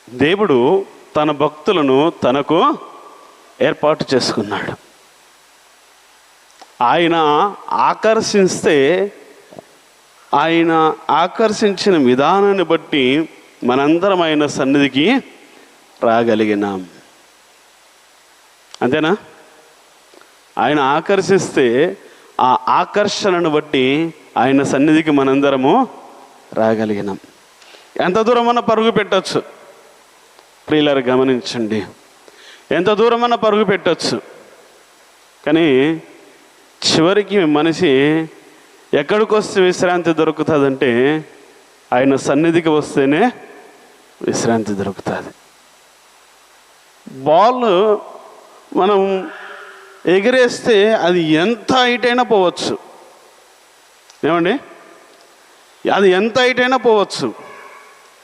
దేవుడు తన భక్తులను తనకు ఏర్పాటు చేసుకున్నాడు. ఆయన ఆకర్షిస్తే, ఆయన ఆకర్షించిన విధానాన్ని బట్టి మనందరం ఆయన సన్నిధికి రాగలిగినాం. అంతేనా? ఆయన ఆకర్షిస్తే ఆ ఆకర్షణను బట్టి ఆయన సన్నిధికి మనందరము రాగలిగినాం. ఎంత దూరమన్నా పరుగు పెట్టచ్చు. ప్రియులారా గమనించండి, ఎంత దూరమన్నా పరుగు పెట్టచ్చు. కానీ చివరికి మనిషి ఎక్కడికి వస్తే విశ్రాంతి దొరుకుతుందంటే ఆయన సన్నిధికి వస్తేనే విశ్రాంతి దొరుకుతుంది. బాల్ మనం ఎగిరేస్తే అది ఎంత హైట్ అయినా పోవచ్చు. ఏమండి? అది ఎంత హైట్ అయినా పోవచ్చు.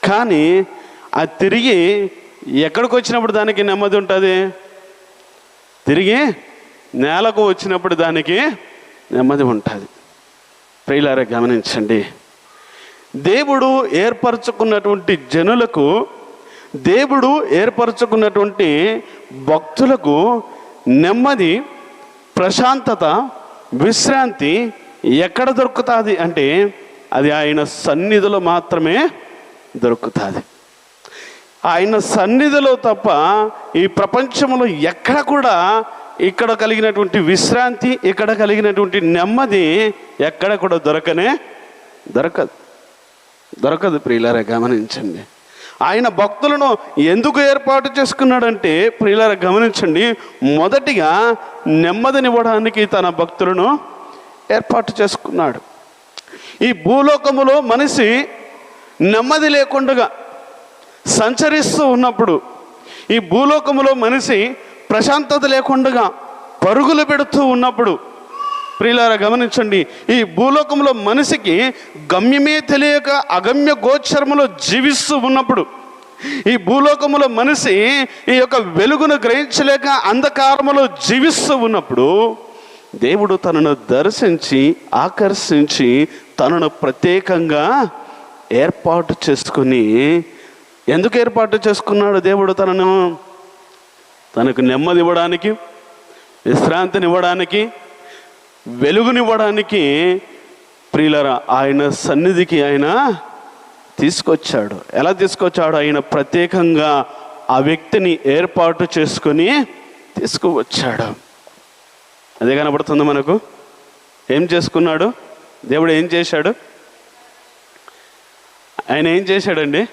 కానీ అది తిరిగి ఎక్కడికి వచ్చినప్పుడు దానికి నెమ్మది ఉంటుంది. తిరిగి నేలకు వచ్చినప్పుడు దానికి నెమ్మది ఉంటుంది. ప్రియులారా గమనించండి, దేవుడు ఏర్పరచుకున్నటువంటి జనులకు, దేవుడు ఏర్పరచుకున్నటువంటి భక్తులకు నెమ్మది, ప్రశాంతత, విశ్రాంతి ఎక్కడ దొరుకుతుంది అంటే అది ఆయన సన్నిధిలో మాత్రమే దొరుకుతుంది. ఆయన సన్నిధిలో తప్ప ఈ ప్రపంచంలో ఎక్కడ కూడా ఇక్కడ కలిగినటువంటి విశ్రాంతి, ఇక్కడ కలిగినటువంటి నెమ్మది ఎక్కడ కూడా దొరకదు. ప్రియులారా గమనించండి, ఆయన భక్తులను ఎందుకు ఏర్పాటు చేసుకున్నాడంటే ప్రియులారా గమనించండి, మొదటిగా నెమ్మదినివ్వడానికి తన భక్తులను ఏర్పాటు చేసుకున్నాడు. ఈ భూలోకములో మనిషి నెమ్మది లేకుండా సంచరిస్తూ ఉన్నప్పుడు, ఈ భూలోకములో మనిషి ప్రశాంతత లేకుండా పరుగులు పెడుతూ ఉన్నప్పుడు, ప్రియులారా గమనించండి, ఈ భూలోకంలో మనిషికి గమ్యమే తెలియక అగమ్య గోచరములో జీవిస్తూ ఉన్నప్పుడు, ఈ భూలోకములో మనిషి ఈ యొక్క వెలుగును గ్రహించలేక అంధకారములో జీవిస్తూ ఉన్నప్పుడు దేవుడు తనను దర్శించి ఆకర్షించి తనను ప్రత్యేకంగా ఏర్పాటు చేసుకుని, ఎందుకు ఏర్పాటు చేసుకున్నాడు దేవుడు తనను? తనకు నెమ్మది ఇవ్వడానికి, విశ్రాంతినివ్వడానికి, వెలుగునివ్వడానికి ప్రియులారా ఆయన సన్నిధికి ఆయన తీసుకొచ్చాడు. ఎలా తీసుకొచ్చాడు? ఆయన ప్రత్యేకంగా ఆ వ్యక్తిని ఏర్పాటు చేసుకొని తీసుకువచ్చాడు. అదే కనబడుతుంది మనకు. ఏం చేసుకున్నాడు దేవుడు? ఏం చేశాడు? ఆయన ఏం చేశాడండి?